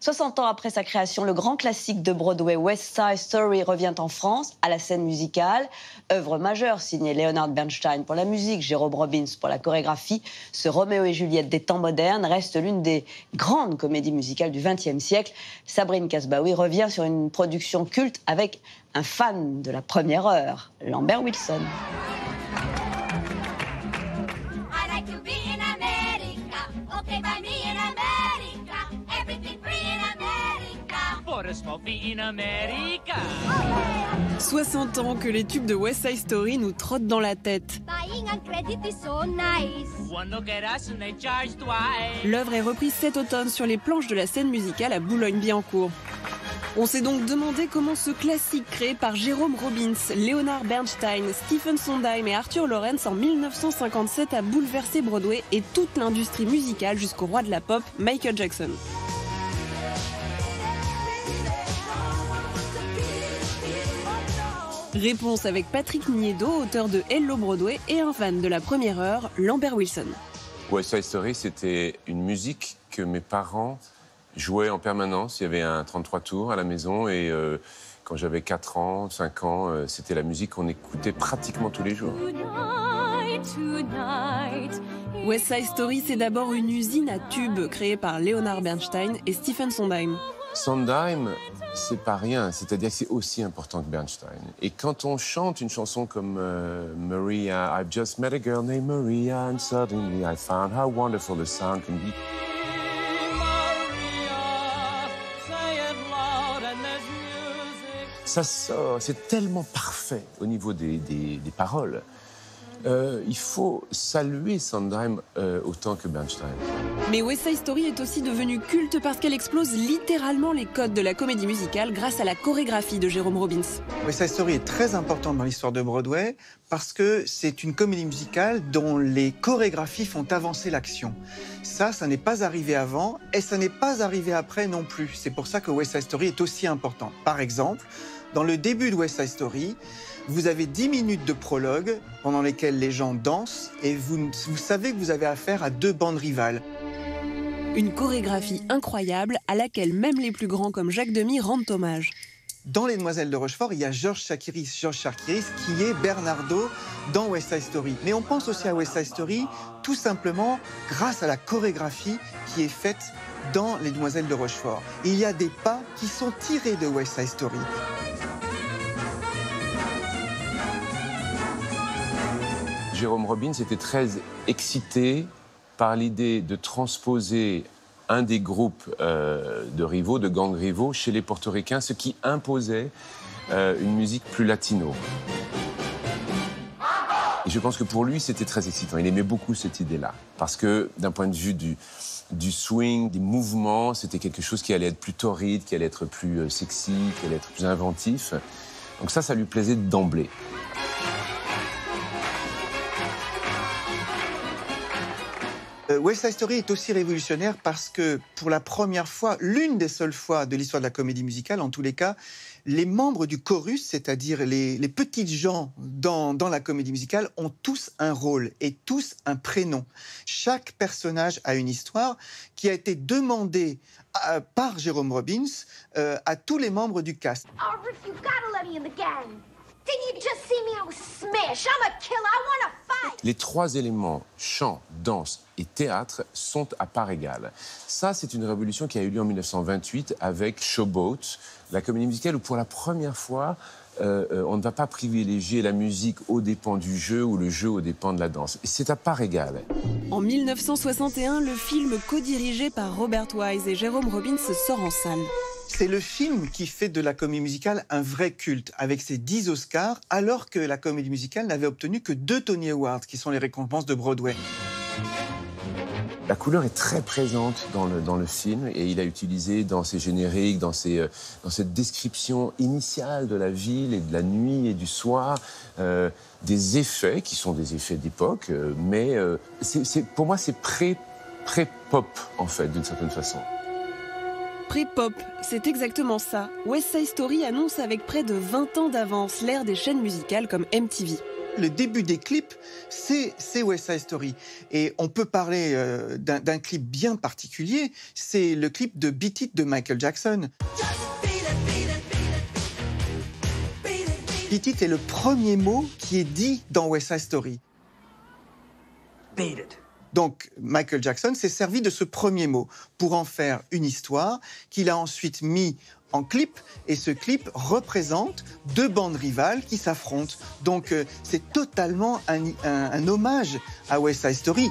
60 ans après sa création, le grand classique de Broadway West Side Story revient en France à la scène musicale. Œuvre majeure signée Leonard Bernstein pour la musique, Jerome Robbins pour la chorégraphie. Ce Roméo et Juliette des temps modernes reste l'une des grandes comédies musicales du XXe siècle. Sabrine Kasbaoui revient sur une production culte avec un fan de la première heure, Lambert Wilson. In America. 60 ans que les tubes de West Side Story nous trottent dans la tête. L'œuvre est reprise cet automne sur les planches de la scène musicale à Boulogne-Billancourt. On s'est donc demandé comment ce classique créé par Jerome Robbins, Leonard Bernstein, Stephen Sondheim et Arthur Lawrence en 1957 a bouleversé Broadway et toute l'industrie musicale jusqu'au roi de la pop, Michael Jackson. Réponse avec Patrick Niedo, auteur de Hello Broadway et un fan de la première heure, Lambert Wilson. West Side Story, c'était une musique que mes parents jouaient en permanence. Il y avait un 33 tours à la maison et quand j'avais 4 ans, 5 ans, c'était la musique qu'on écoutait pratiquement tous les jours. West Side Story, c'est d'abord une usine à tubes créée par Leonard Bernstein et Stephen Sondheim. Sondheim, c'est pas rien, c'est-à-dire que c'est aussi important que Bernstein. Et quand on chante une chanson comme Maria, I've just met a girl named Maria and suddenly I found how wonderful the sound can be. Ça sort, c'est tellement parfait au niveau des paroles. Il faut saluer Sondheim autant que Bernstein. Mais West Side Story est aussi devenue culte parce qu'elle explose littéralement les codes de la comédie musicale grâce à la chorégraphie de Jerome Robbins. West Side Story est très importante dans l'histoire de Broadway parce que c'est une comédie musicale dont les chorégraphies font avancer l'action. Ça n'est pas arrivé avant et ça n'est pas arrivé après non plus. C'est pour ça que West Side Story est aussi important. Par exemple, dans le début de West Side Story, vous avez 10 minutes de prologue pendant lesquelles les gens dansent et vous savez que vous avez affaire à 2 bandes rivales. Une chorégraphie incroyable à laquelle même les plus grands comme Jacques Demy rendent hommage. Dans Les Demoiselles de Rochefort, il y a Georges Chakiris qui est Bernardo dans West Side Story. Mais on pense aussi à West Side Story tout simplement grâce à la chorégraphie qui est faite dans Les Demoiselles de Rochefort. Il y a des pas qui sont tirés de West Side Story. Jerome Robbins était très excité par l'idée de transposer un des groupes de rivaux, de gangs rivaux, chez les Portoricains, ce qui imposait une musique plus latino. Et je pense que pour lui, c'était très excitant. Il aimait beaucoup cette idée-là. Parce que d'un point de vue du swing, des mouvements, c'était quelque chose qui allait être plus torride, qui allait être plus sexy, qui allait être plus inventif. Donc ça lui plaisait d'emblée. West Side Story est aussi révolutionnaire parce que, pour la première fois, l'une des seules fois de l'histoire de la comédie musicale, en tous les cas, les membres du chorus, c'est-à-dire les petites gens dans la comédie musicale, ont tous un rôle et tous un prénom. Chaque personnage a une histoire qui a été demandée par Jerome Robbins à tous les membres du cast. Oh, Rick, you gotta let me in the gang. Didn't you just see me? I was smashed. I'm a killer. I want to fight. Les 3 éléments, chant, danse et théâtre, sont à part égale. Ça, c'est une révolution qui a eu lieu en 1928 avec Showboat, la comédie musicale où, pour la première fois, on ne va pas privilégier la musique aux dépens du jeu ou le jeu aux dépens de la danse. Et c'est à part égale. En 1961, le film co-dirigé par Robert Wise et Jerome Robbins sort en salle. C'est le film qui fait de la comédie musicale un vrai culte, avec ses 10 Oscars, alors que la comédie musicale n'avait obtenu que 2 Tony Awards, qui sont les récompenses de Broadway. La couleur est très présente dans le film et il a utilisé dans ses génériques, dans cette description initiale de la ville et de la nuit et du soir, des effets qui sont des effets d'époque, mais pour moi c'est pré-pop en fait, d'une certaine façon. Pré-pop, c'est exactement ça. West Side Story annonce avec près de 20 ans d'avance l'ère des chaînes musicales comme MTV. le début des clips, c'est West Side Story. Et on peut parler d'un clip bien particulier, c'est le clip de Beat It de Michael Jackson. Beat It est le premier mot qui est dit dans West Side Story. Beat it. Donc, Michael Jackson s'est servi de ce premier mot pour en faire une histoire qu'il a ensuite mis en clip. Et ce clip représente deux bandes rivales qui s'affrontent. Donc, c'est totalement un hommage à West Side Story.